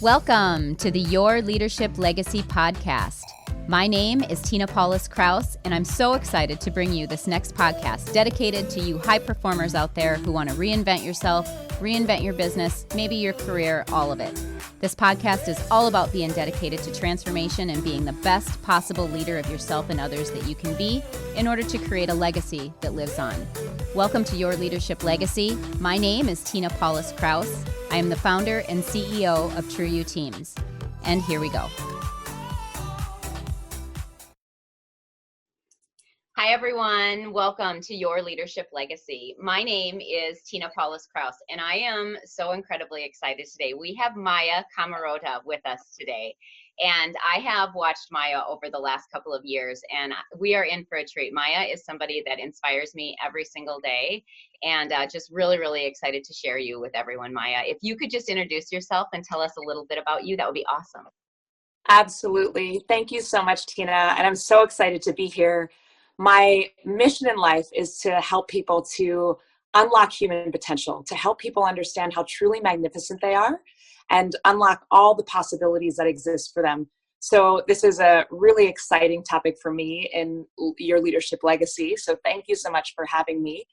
Welcome to the Your Leadership Legacy podcast. My name is Tina Paulus Kraus, and I'm so excited to bring you this next podcast dedicated to you high performers out there who want to reinvent yourself, reinvent your business, maybe your career, all of it. This podcast is all about being dedicated to transformation and being the best possible leader of yourself and others that you can be in order to create a legacy that lives on. Welcome to Your Leadership Legacy. My name is Tina Paulus Kraus. I am the founder and CEO of True You Teams. And here we go. Hi, everyone. Welcome to Your Leadership Legacy. My name is Tina Paulus Kraus, and I am so incredibly excited today. We have Maya Comerota with us today, and I have watched Maya over the last couple of years, and we are in for a treat. Maya is somebody that inspires me every single day, and just really, really excited to share you with everyone, Maya. If you could just introduce yourself and tell us a little bit about you, that would be awesome. Absolutely. Thank you so much, Tina, and I'm so excited to be here. My mission in life is to help people to unlock human potential, to help people understand how truly magnificent they are and unlock all the possibilities that exist for them. So this is a really exciting topic for me in Your Leadership Legacy. So thank you so much for having me.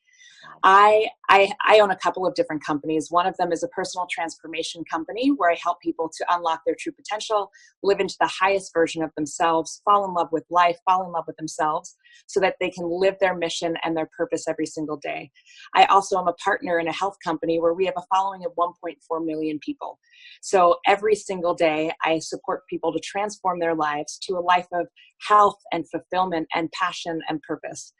I own a couple of different companies. One of them is a personal transformation company where I help people to unlock their true potential, live into the highest version of themselves, fall in love with life, fall in love with themselves so that they can live their mission and their purpose every single day. I also am a partner in a health company where we have a following of 1.4 million people. So every single day I support people to transform their lives to a life of health and fulfillment and passion and purpose.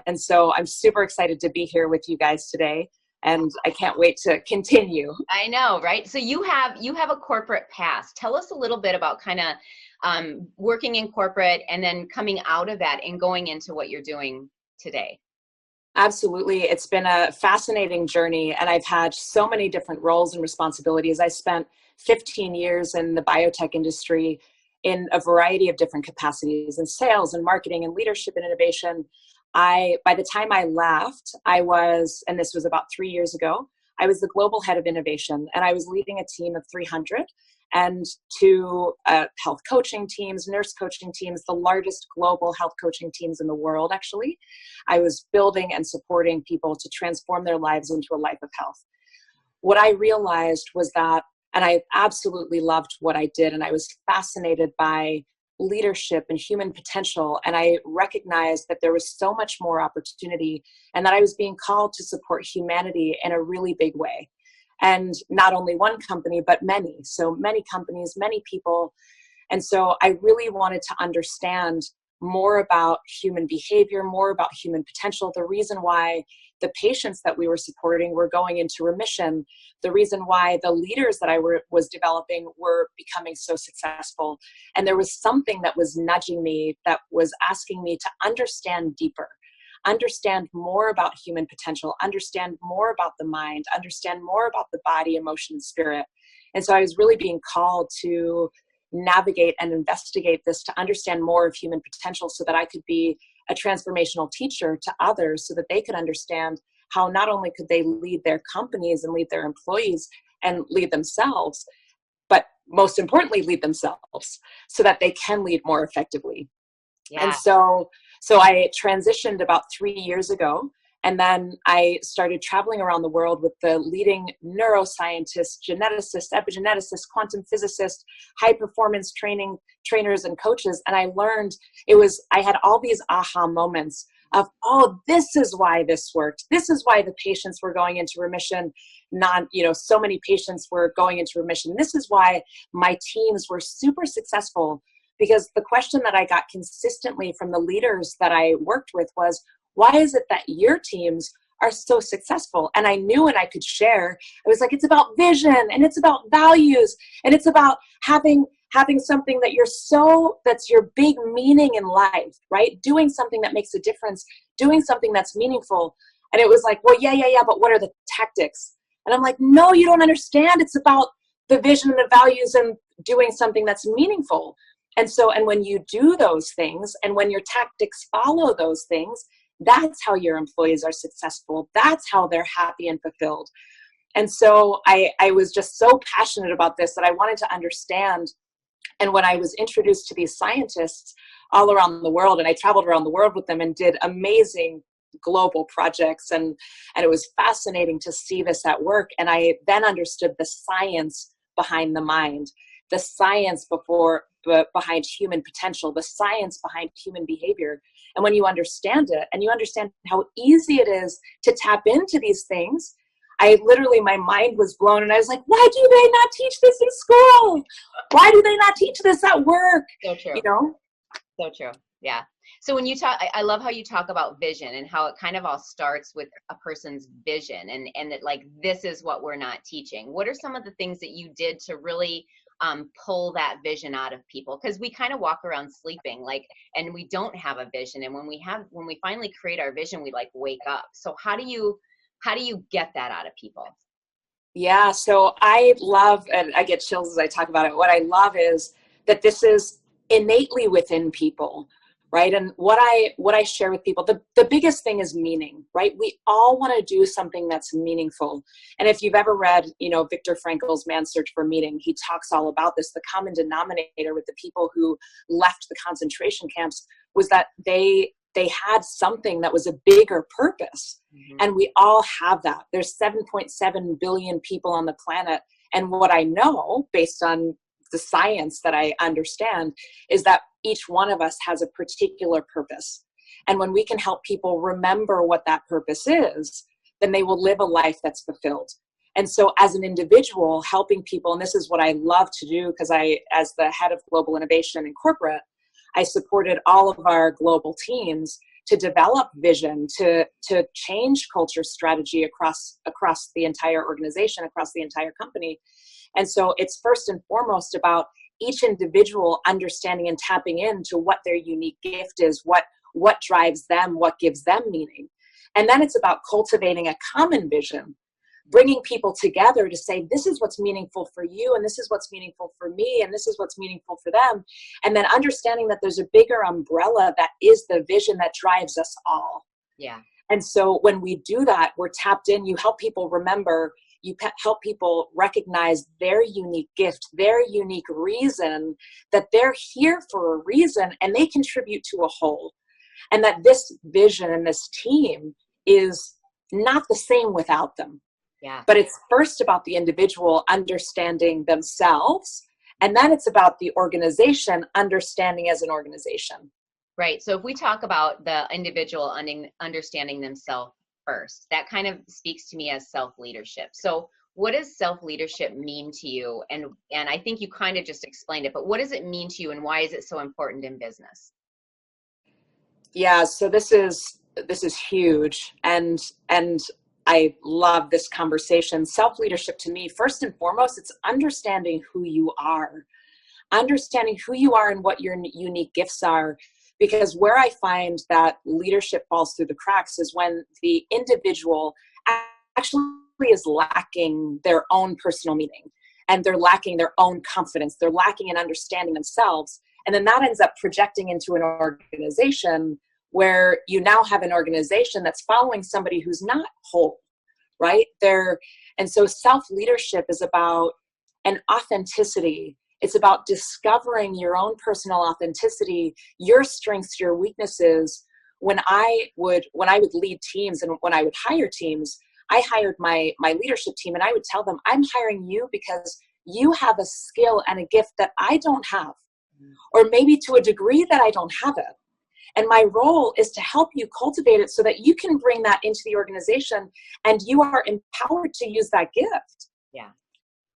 And so I'm super excited to be here with you guys today, and I can't wait to continue. I know, right? So you have a corporate past. Tell us a little bit about kind of working in corporate and then coming out of that and going into what you're doing today. Absolutely. It's been a fascinating journey, and I've had so many different roles and responsibilities. I spent 15 years in the biotech industry in a variety of different capacities in sales and marketing and leadership and innovation. By the time I left, and this was about 3 years ago, I was the global head of innovation, and I was leading a team of 300 and two health coaching teams, nurse coaching teams, the largest global health coaching teams in the world, actually. I was building and supporting people to transform their lives into a life of health. What I realized was that, and I absolutely loved what I did, and I was fascinated by leadership and human potential. And I recognized that there was so much more opportunity and that I was being called to support humanity in a really big way. And not only one company, but many. So many companies, many people. And so I really wanted to understand more about human behavior, more about human potential, the reason why the patients that we were supporting were going into remission, the reason why the leaders that I was developing were becoming so successful. And there was something that was nudging me, that was asking me to understand deeper, understand more about human potential, understand more about the mind, understand more about the body, emotion, and spirit. And so I was really being called to navigate and investigate this to understand more of human potential so that I could be a transformational teacher to others so that they could understand how not only could they lead their companies and lead their employees and lead themselves, but most importantly, lead themselves so that they can lead more effectively. Yeah. And so I transitioned about 3 years ago. And then I started traveling around the world with the leading neuroscientists, geneticists, epigeneticists, quantum physicists, high performance trainers and coaches. And I learned I had all these aha moments of, oh, this is why this worked. This is why the patients were going into remission. So many patients were going into remission. This is why my teams were super successful, because the question that I got consistently from the leaders that I worked with was, why is it that your teams are so successful? And I knew, and I could share, it was like, it's about vision and it's about values and it's about having something that's your big meaning in life, right? Doing something that makes a difference, doing something that's meaningful. And it was like, well, yeah, but what are the tactics? And I'm like, no, you don't understand. It's about the vision and the values and doing something that's meaningful. And when you do those things and when your tactics follow those things, that's how your employees are successful. That's how they're happy and fulfilled. And so I was just so passionate about this that I wanted to understand. And when I was introduced to these scientists all around the world, and I traveled around the world with them and did amazing global projects, and it was fascinating to see this at work. And I then understood the science behind the mind, the science behind human potential, the science behind human behavior. And when you understand it, and you understand how easy it is to tap into these things, my mind was blown, and I was like, why do they not teach this in school? Why do they not teach this at work? So true. You know? So true. Yeah. So when you talk, I love how you talk about vision and how it kind of all starts with a person's vision, and that, like, this is what we're not teaching. What are some of the things that you did to really pull that vision out of people? Because we kind of walk around sleeping, and we don't have a vision. And when we finally create our vision, we wake up. So how do you get that out of people? Yeah. So I love, and I get chills as I talk about it. What I love is that this is innately within people, right? And what I share with people, the biggest thing is meaning, right? We all want to do something that's meaningful. And if you've ever read, Viktor Frankl's Man's Search for Meaning, he talks all about this. The common denominator with the people who left the concentration camps was that they had something that was a bigger purpose. Mm-hmm. And we all have that. There's 7.7 billion people on the planet. And what I know, based on the science that I understand, is that each one of us has a particular purpose. And when we can help people remember what that purpose is, then they will live a life that's fulfilled. And so as an individual, helping people, and this is what I love to do, because as the head of global innovation in corporate, I supported all of our global teams to develop vision, to change culture strategy across the entire organization, across the entire company. And so it's first and foremost about each individual understanding and tapping into what their unique gift is, what drives them, what gives them meaning. And then it's about cultivating a common vision, bringing people together to say, this is what's meaningful for you, and this is what's meaningful for me, and this is what's meaningful for them. And then understanding that there's a bigger umbrella that is the vision that drives us all. Yeah. And so when we do that, we're tapped in. You help people remember, you help people recognize their unique gift, their unique reason, that they're here for a reason, and they contribute to a whole. And that this vision and this team is not the same without them. Yeah. But it's first about the individual understanding themselves, and then it's about the organization understanding as an organization. Right. So if we talk about the individual understanding themselves first, that kind of speaks to me as self-leadership. So what does self-leadership mean to you? And I think you kind of just explained it, but what does it mean to you, and why is it so important in business? Yeah, so this is huge, and I love this conversation. Self-leadership to me, first and foremost, it's understanding who you are and what your unique gifts are. Because where I find that leadership falls through the cracks is when the individual actually is lacking their own personal meaning, and they're lacking their own confidence. They're lacking in understanding themselves. And then that ends up projecting into an organization where you now have an organization that's following somebody who's not whole, right? And so self-leadership is about an authenticity. It's about discovering your own personal authenticity, your strengths, your weaknesses. When I would lead teams and when I would hire teams, I hired my leadership team, and I would tell them, I'm hiring you because you have a skill and a gift that I don't have, or maybe to a degree that I don't have it. And my role is to help you cultivate it so that you can bring that into the organization and you are empowered to use that gift. Yeah.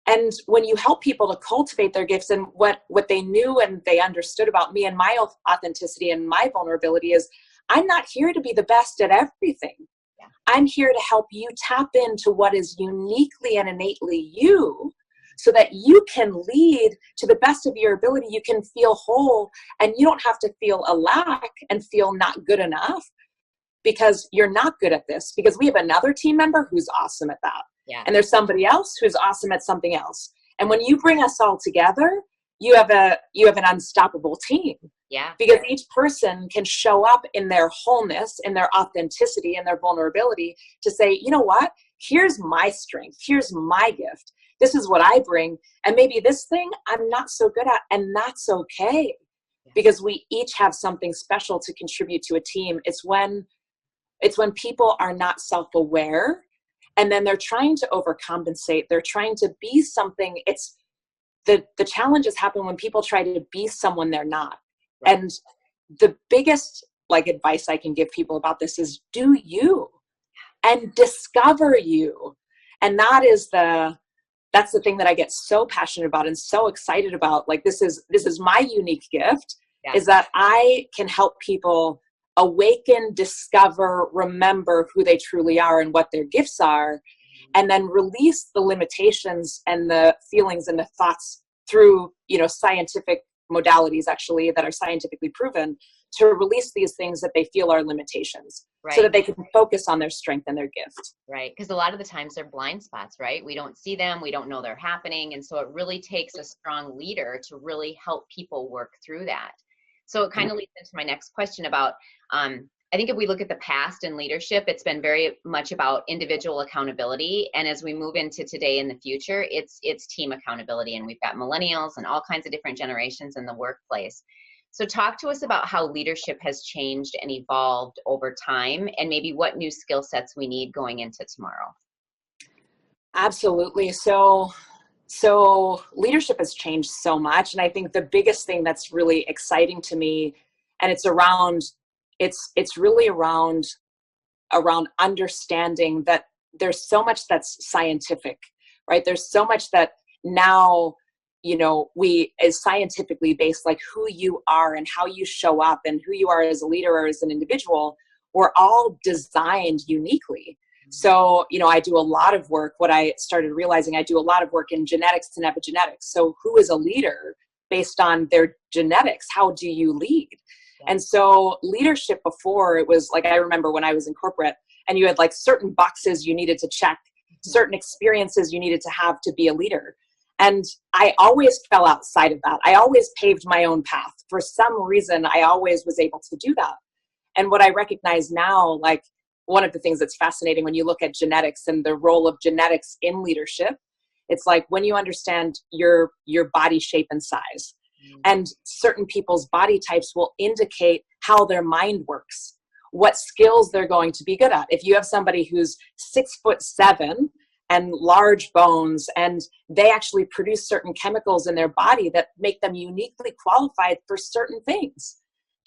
And when you help people to cultivate their gifts, and what they knew and they understood about me and my authenticity and my vulnerability is, I'm not here to be the best at everything. Yeah. I'm here to help you tap into what is uniquely and innately you, so that you can lead to the best of your ability. You can feel whole, and you don't have to feel a lack and feel not good enough because you're not good at this, because we have another team member who's awesome at that. Yeah. And there's somebody else who's awesome at something else. And when you bring us all together, you have an unstoppable team. Yeah. Because each person can show up in their wholeness, in their authenticity, and their vulnerability to say, you know what? here's my strength, here's my gift, this is what I bring, and maybe this thing I'm not so good at, and that's okay, because we each have something special to contribute to a team. It's when people are not self-aware, and then they're trying to overcompensate, they're trying to be something. It's the challenges happen when people try to be someone they're not. Right. And the biggest advice I can give people about this is do you, and discover you. And that's the thing that I get so passionate about and so excited about. This is my unique gift, is that I can help people awaken, discover, remember who they truly are and what their gifts are, and then release the limitations and the feelings and the thoughts through, scientific modalities actually that are scientifically proven, to release these things that they feel are limitations, right, so that they can focus on their strength and their gift. Right. Because a lot of the times they're blind spots, right? We don't see them. We don't know they're happening. And so it really takes a strong leader to really help people work through that. So it kind of leads into my next question about, I think if we look at the past in leadership, it's been very much about individual accountability. And as we move into today and the future, it's team accountability. And we've got millennials and all kinds of different generations in the workplace. So talk to us about how leadership has changed and evolved over time, and maybe what new skill sets we need going into tomorrow. Absolutely. So leadership has changed so much. And I think the biggest thing that's really exciting to me, and it's really around understanding that there's so much that's scientific, right? There's so much that now, is scientifically based, who you are and how you show up and who you are as a leader or as an individual. We're all designed uniquely. So, I do a lot of work. What I started realizing, I do a lot of work in genetics and epigenetics. So who is a leader based on their genetics? How do you lead? And so leadership before, it was I remember when I was in corporate, and you had certain boxes you needed to check, certain experiences you needed to have to be a leader. And I always fell outside of that. I always paved my own path. For some reason, I always was able to do that. And what I recognize now, one of the things that's fascinating when you look at genetics and the role of genetics in leadership, it's when you understand your body shape and size. And certain people's body types will indicate how their mind works, what skills they're going to be good at. If you have somebody who's 6'7" and large bones, and they actually produce certain chemicals in their body that make them uniquely qualified for certain things.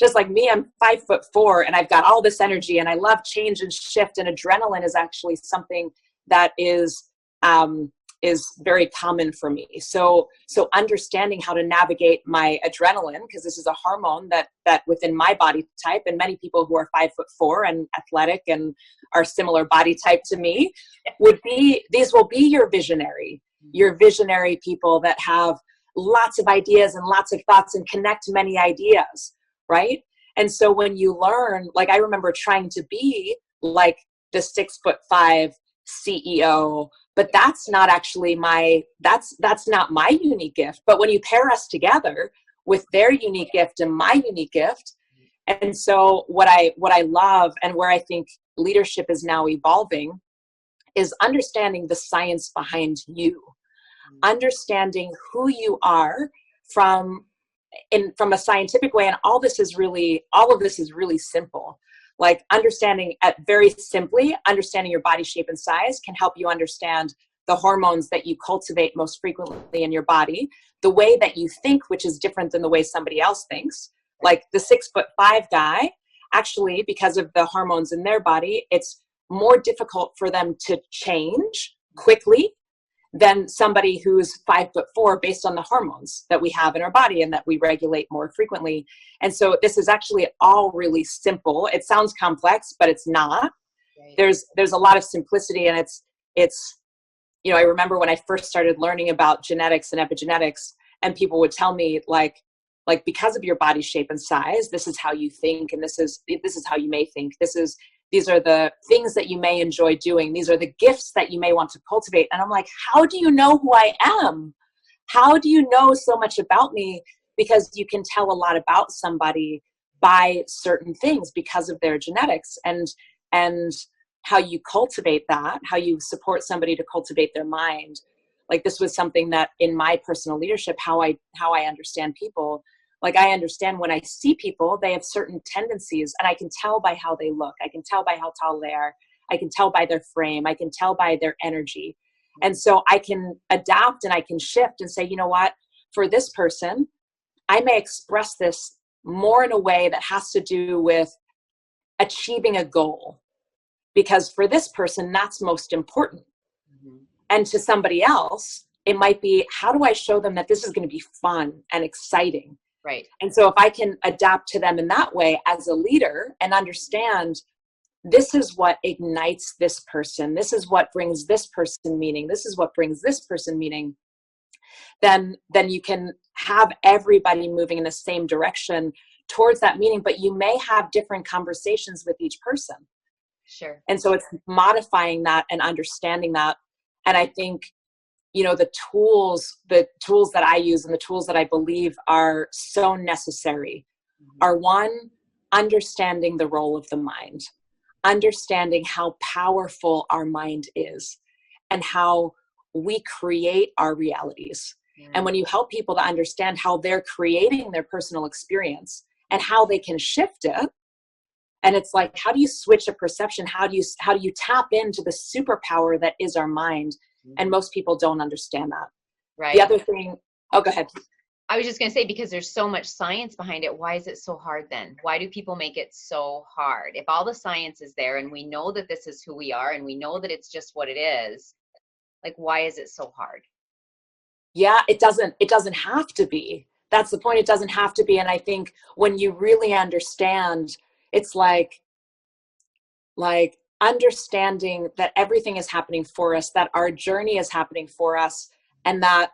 Just like me, I'm 5'4" and I've got all this energy and I love change and shift, and adrenaline is actually something that is very common for me. So understanding how to navigate my adrenaline, because this is a hormone that within my body type, and many people who are 5'4" and athletic and are similar body type to me these will be your visionary people that have lots of ideas and lots of thoughts and connect many ideas, right? And so when you learn, I remember trying to be the 6'5" CEO, but that's not actually that's not my unique gift. But when you pair us together with their unique gift and my unique gift, and so what I love, and where I think leadership is now evolving, is understanding the science behind you, understanding who you are from a scientific way. And all of this is really simple. Understanding understanding your body shape and size can help you understand the hormones that you cultivate most frequently in your body, the way that you think, which is different than the way somebody else thinks. The 6'5" guy, actually, because of the hormones in their body, it's more difficult for them to change quickly than somebody who's 5'4" based on the hormones that we have in our body and that we regulate more frequently. And so this is actually all really simple. It sounds complex, but it's not. Right. There's a lot of simplicity, and it's I remember when I first started learning about genetics and epigenetics, and people would tell me because of your body shape and size, this is how you think, and this is how you may think. These are the things that you may enjoy doing. These are the gifts that you may want to cultivate. And I'm like, how do you know who I am? How do you know so much about me? Because you can tell a lot about somebody by certain things because of their genetics. And how you cultivate that, how you support somebody to cultivate their mind. Like this was something that in my personal leadership, how I understand people, like I understand when I see people, they have certain tendencies, and I can tell by how they look. I can tell by how tall they are. I can tell by their frame. I can tell by their energy. And so I can adapt and I can shift and say, you know what, for this person, I may express this more in a way that has to do with achieving a goal, because for this person, that's most important. Mm-hmm. And to somebody else, it might be, how do I show them that this is going to be fun and exciting? Right. And so if I can adapt to them in that way as a leader and understand this is what ignites this person, this is what brings this person meaning, this is what brings this person meaning, then you can have everybody moving in the same direction towards that meaning, but you may have different conversations with each person. Sure. And so it's modifying that and understanding that. And I think, you know, the tools that I use and the tools that I believe are so necessary are, one, understanding the role of the mind, understanding how powerful our mind is and how we create our realities. And when you help people to understand how they're creating their personal experience and how they can shift it, and it's like, how do you switch a perception? How do you tap into the superpower that is our mind? And most people don't understand that. Right. The other thing, oh, go ahead. I was just going to say, because there's so much science behind it, why is it so hard then? Why do people make it so hard? If all the science is there and we know that this is who we are and we know that it's just what it is, like, why is it so hard? Yeah, it doesn't have to be. That's the point. It doesn't have to be. And I think when you really understand, it's like understanding that everything is happening for us, that our journey is happening for us. And that,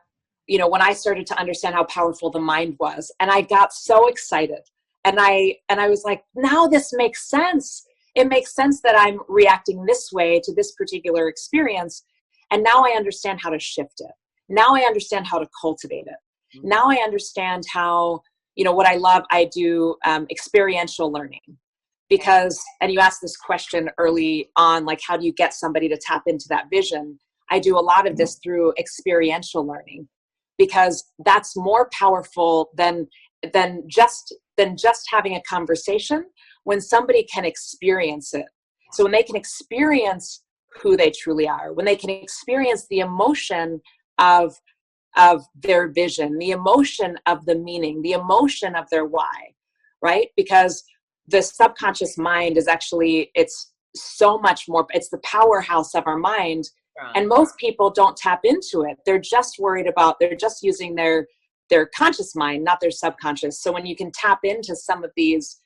you know, when I started to understand how powerful the mind was, and I got so excited, and I was like, now this makes sense. It makes sense that I'm reacting this way to this particular experience. And now I understand how to shift it. Now I understand how to cultivate it. Mm-hmm. Now I understand how, you know, what I love, I do experiential learning. Because, and you asked this question early on, like, how do you get somebody to tap into that vision? I do a lot of this through experiential learning, because that's more powerful than just having a conversation, when somebody can experience it. So when they can experience who they truly are, when they can experience the emotion of their vision, the emotion of the meaning, the emotion of their why, right? Because the subconscious mind is actually, it's so much more, it's the powerhouse of our mind. Right. And most people don't tap into it. They're just they're just using their conscious mind, not their subconscious. So when you can tap into some of these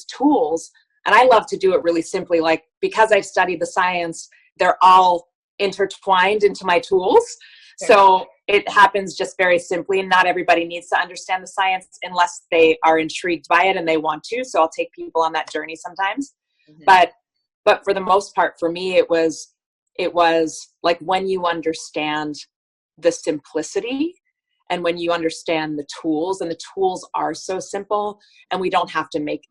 tools, and I love to do it really simply, like, because I've studied the science, they're all intertwined into my tools. So it happens just very simply. Not everybody needs to understand the science unless they are intrigued by it and they want to. So I'll take people on that journey sometimes. Mm-hmm. But for the most part, for me, it was like, when you understand the simplicity and when you understand the tools, and the tools are so simple, and we don't have to make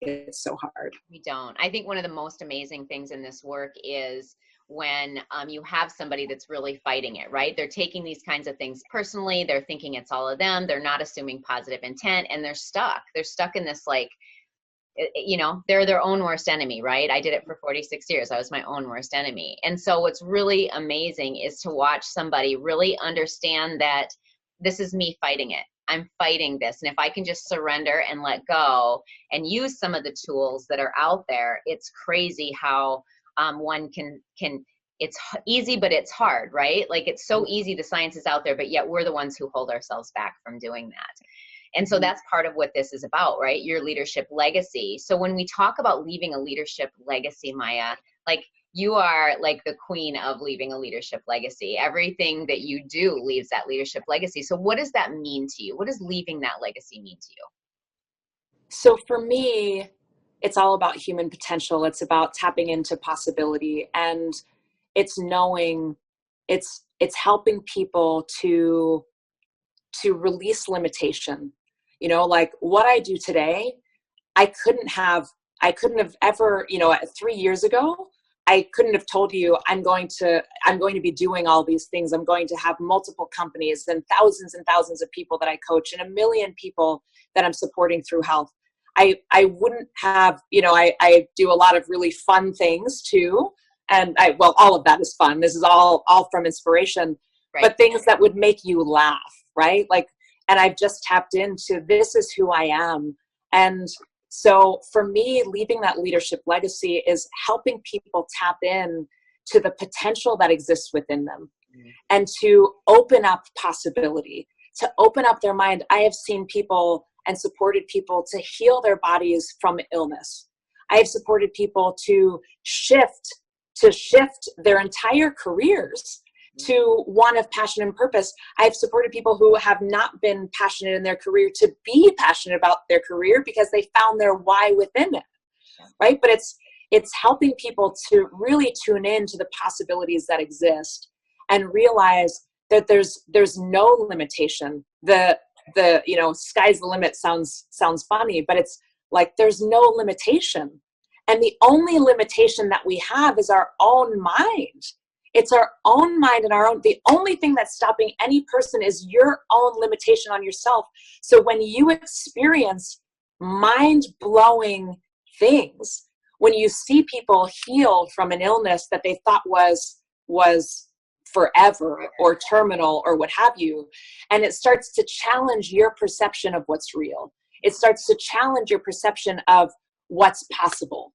it so hard. We don't. I think one of the most amazing things in this work is when you have somebody that's really fighting it, right? They're taking these kinds of things personally. They're thinking it's all of them. They're not assuming positive intent, and they're stuck. They're stuck in this, like, you know, they're their own worst enemy, right? I did it for 46 years. I was my own worst enemy. And so what's really amazing is to watch somebody really understand that this is me fighting it. I'm fighting this. And if I can just surrender and let go and use some of the tools that are out there, it's crazy how one can, it's easy, but it's hard, right? Like, it's so easy. The science is out there, but yet we're the ones who hold ourselves back from doing that. And so that's part of what this is about, right? Your leadership legacy. So when we talk about leaving a leadership legacy, Maya, like, you are like the queen of leaving a leadership legacy. Everything that you do leaves that leadership legacy. So what does that mean to you? What does leaving that legacy mean to you? So for me, it's all about human potential. It's about tapping into possibility, and it's knowing, it's helping people to release limitation. You know, like, what I do today, I couldn't have ever, you know, 3 years ago, I couldn't have told you I'm going to be doing all these things. I'm going to have multiple companies and thousands of people that I coach and 1 million people that I'm supporting through health. I wouldn't have, I do a lot of really fun things too. And all of that is fun. This is all from inspiration, right. But things that would make you laugh, right? Like, and I've just tapped into, this is who I am. And so for me, leaving that leadership legacy is helping people tap in to the potential that exists within them, and to open up possibility, to open up their mind. I have seen people and supported people to heal their bodies from illness. I have supported people to shift their entire careers to one of passion and purpose. I've supported people who have not been passionate in their career to be passionate about their career because they found their why within it, right? But it's helping people to really tune in to the possibilities that exist and realize that there's no limitation. The sky's the limit sounds funny, but it's like there's no limitation. And the only limitation that we have is our own mind. It's our own mind and the only thing that's stopping any person is your own limitation on yourself. So when you experience mind-blowing things, when you see people heal from an illness that they thought was forever or terminal or what have you, and it starts to challenge your perception of what's real. It starts to challenge your perception of what's possible.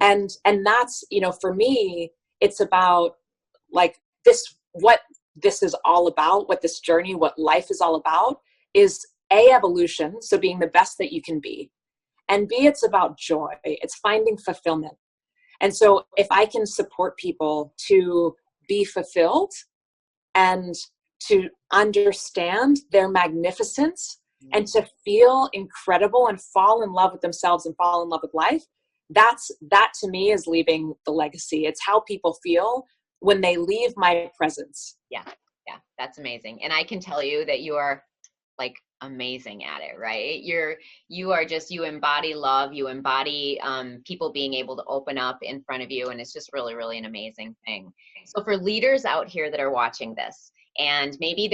And that's, for me, it's about like what this is all about, what this journey, what life is all about is A, evolution. So being the best that you can be, and B, it's about joy. It's finding fulfillment. And so if I can support people to be fulfilled and to understand their magnificence and to feel incredible and fall in love with themselves and fall in love with life, that to me is leaving the legacy. It's how people feel when they leave my presence. Yeah, that's amazing. And I can tell you that you are like amazing at it, right? You embody love, you embody people being able to open up in front of you, and it's just really, really an amazing thing. So for leaders out here that are watching this, and maybe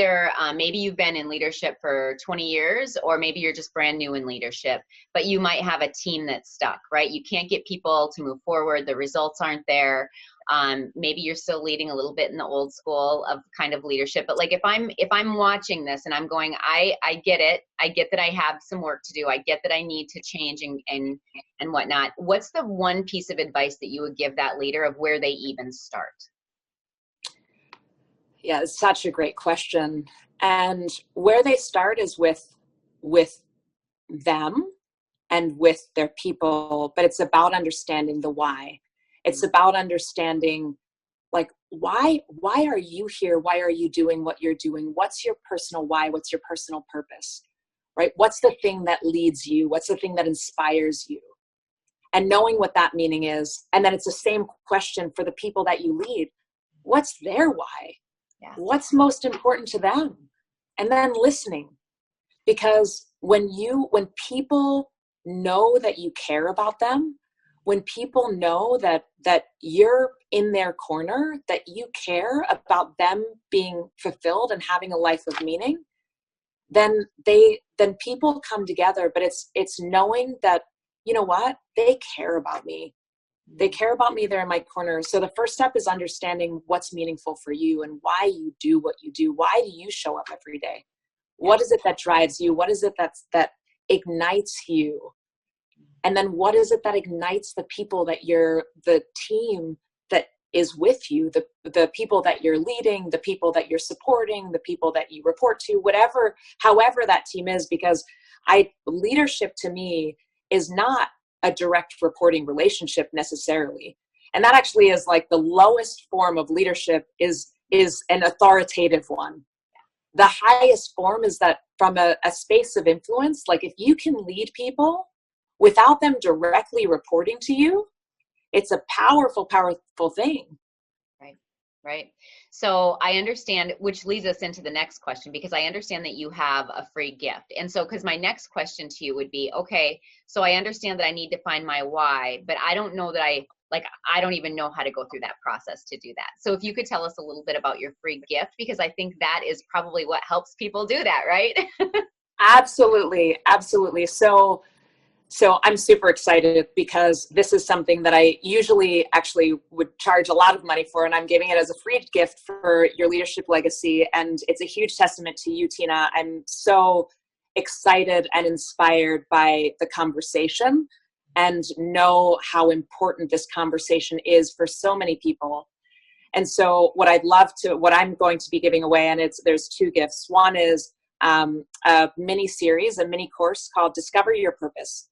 maybe you've been in leadership for 20 years, or maybe you're just brand new in leadership, but you might have a team that's stuck, right? You can't get people to move forward. The results aren't there. Maybe you're still leading a little bit in the old school of kind of leadership, but like if I'm watching this and I'm going, I get it. I get that I have some work to do. I get that I need to change and whatnot. What's the one piece of advice that you would give that leader of where they even start? Yeah, it's such a great question. And where they start is with them and with their people, but it's about understanding the why. It's about understanding, like, why are you here? Why are you doing what you're doing? What's your personal why? What's your personal purpose, right? What's the thing that leads you? What's the thing that inspires you? And knowing what that meaning is. And then it's the same question for the people that you lead. What's their why? Yeah. What's most important to them? And then listening. Because when people know that you care about them, when people know that you're in their corner, that you care about them being fulfilled and having a life of meaning, then people come together. But it's knowing that, you know what, they care about me. They care about me. They're in my corner. So the first step is understanding what's meaningful for you and why you do what you do. Why do you show up every day? What is it that drives you? What is it that ignites you? And then what is it that ignites the people the team that is with you, the people that you're leading, the people that you're supporting, the people that you report to, however that team is, because leadership to me is not a direct reporting relationship necessarily. And that actually is like the lowest form of leadership is an authoritative one. The highest form is that from a space of influence, like if you can lead people without them directly reporting to you, it's a powerful thing. Right. So I understand, which leads us into the next question, because I understand that you have a free gift. And so, because my next question to you would be, okay, so I understand that I need to find my why, but I don't know that I like, I don't even know how to go through that process to do that. So if you could tell us a little bit about your free gift, because I think that is probably what helps people do that, right? Absolutely. Absolutely. So I'm super excited because this is something that I usually actually would charge a lot of money for, and I'm giving it as a free gift for your leadership legacy. And it's a huge testament to you, Tina. I'm so excited and inspired by the conversation and know how important this conversation is for so many people. And so what I'm going to be giving away, and there's two gifts. One is a mini series, a mini course called Discover Your Purpose.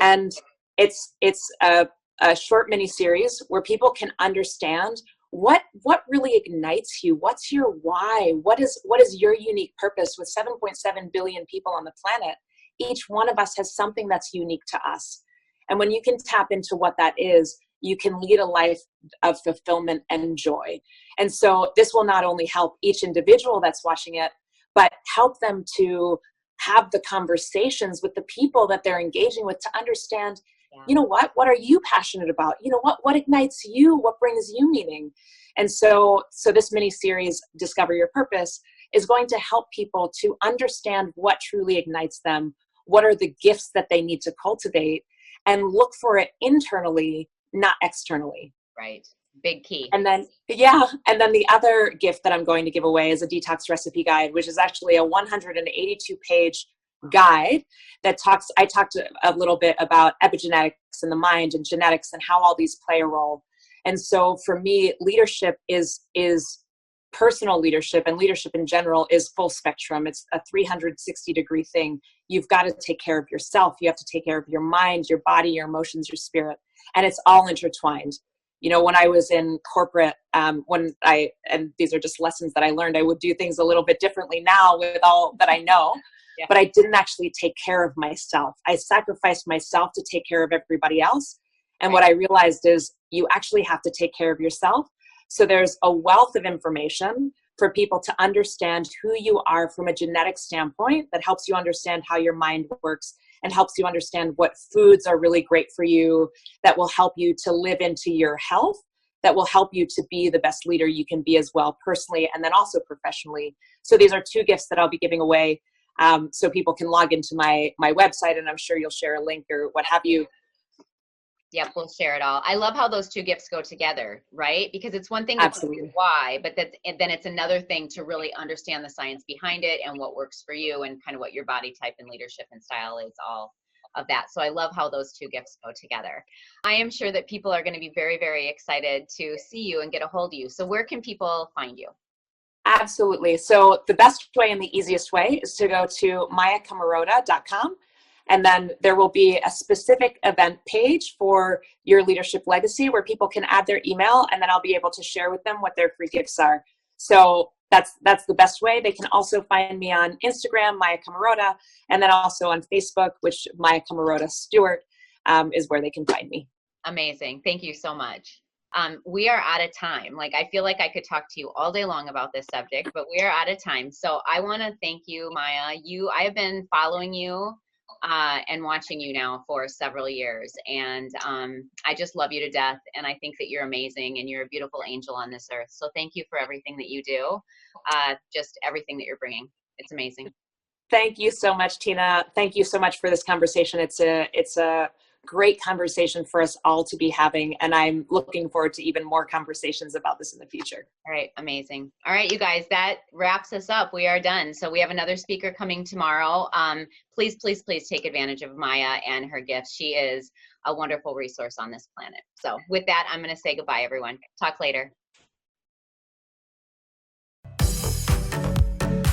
And it's a short mini series where people can understand what really ignites you. What's your why? What is your unique purpose? With 7.7 billion people on the planet, each one of us has something that's unique to us. And when you can tap into what that is, you can lead a life of fulfillment and joy. And so this will not only help each individual that's watching it, but help them to have the conversations with the people that they're engaging with to understand, you know what are you passionate about? You know, what ignites you? What brings you meaning? And so this mini series, Discover Your Purpose, is going to help people to understand what truly ignites them. What are the gifts that they need to cultivate, and look for it internally, not externally. Right. Big key. And then the other gift that I'm going to give away is a detox recipe guide, which is actually a 182-page guide that I talked a little bit about epigenetics and the mind and genetics and how all these play a role. And so for me, leadership is personal leadership, and leadership in general is full spectrum. It's a 360-degree thing. You've got to take care of yourself. You have to take care of your mind, your body, your emotions, your spirit, and it's all intertwined. You know, when I was in corporate, and these are just lessons that I learned, I would do things a little bit differently now with all that I know, but I didn't actually take care of myself. I sacrificed myself to take care of everybody else. And what I realized is you actually have to take care of yourself. So there's a wealth of information for people to understand who you are from a genetic standpoint that helps you understand how your mind works and helps you understand what foods are really great for you, that will help you to live into your health, that will help you to be the best leader you can be as well, personally and then also professionally. So these are two gifts that I'll be giving away, so people can log into my website, and I'm sure you'll share a link or what have you. Yep, we'll share it all. I love how those two gifts go together, right? Because it's one thing to Absolutely. Why, but then it's another thing to really understand the science behind it and what works for you and kind of what your body type and leadership and style is, all of that. So I love how those two gifts go together. I am sure that people are going to be very, very excited to see you and get a hold of you. So where can people find you? Absolutely. So the best way and the easiest way is to go to mayacomerota.com. And then there will be a specific event page for your leadership legacy where people can add their email, and then I'll be able to share with them what their free gifts are. So that's the best way. They can also find me on Instagram, Maya Comerota, and then also on Facebook, which Maya Comerota Stewart is where they can find me. Amazing. Thank you so much. We are out of time. Like, I feel like I could talk to you all day long about this subject, but we are out of time. So I want to thank you, Maya. I have been following you and watching you now for several years. And I just love you to death. And I think that you're amazing and you're a beautiful angel on this earth. So thank you for everything that you do. Just everything that you're bringing. It's amazing. Thank you so much, Tina. Thank you so much for this conversation. It's a great conversation for us all to be having. And I'm looking forward to even more conversations about this in the future. All right. Amazing. All right, you guys, that wraps us up. We are done. So we have another speaker coming tomorrow. Please, please, please take advantage of Maya and her gifts. She is a wonderful resource on this planet. So with that, I'm going to say goodbye, everyone. Talk later.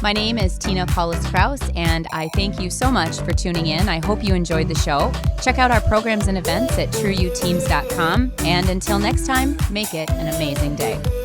My name is Tina Paulus-Krauss, and I thank you so much for tuning in. I hope you enjoyed the show. Check out our programs and events at trueyouteams.com. And until next time, make it an amazing day.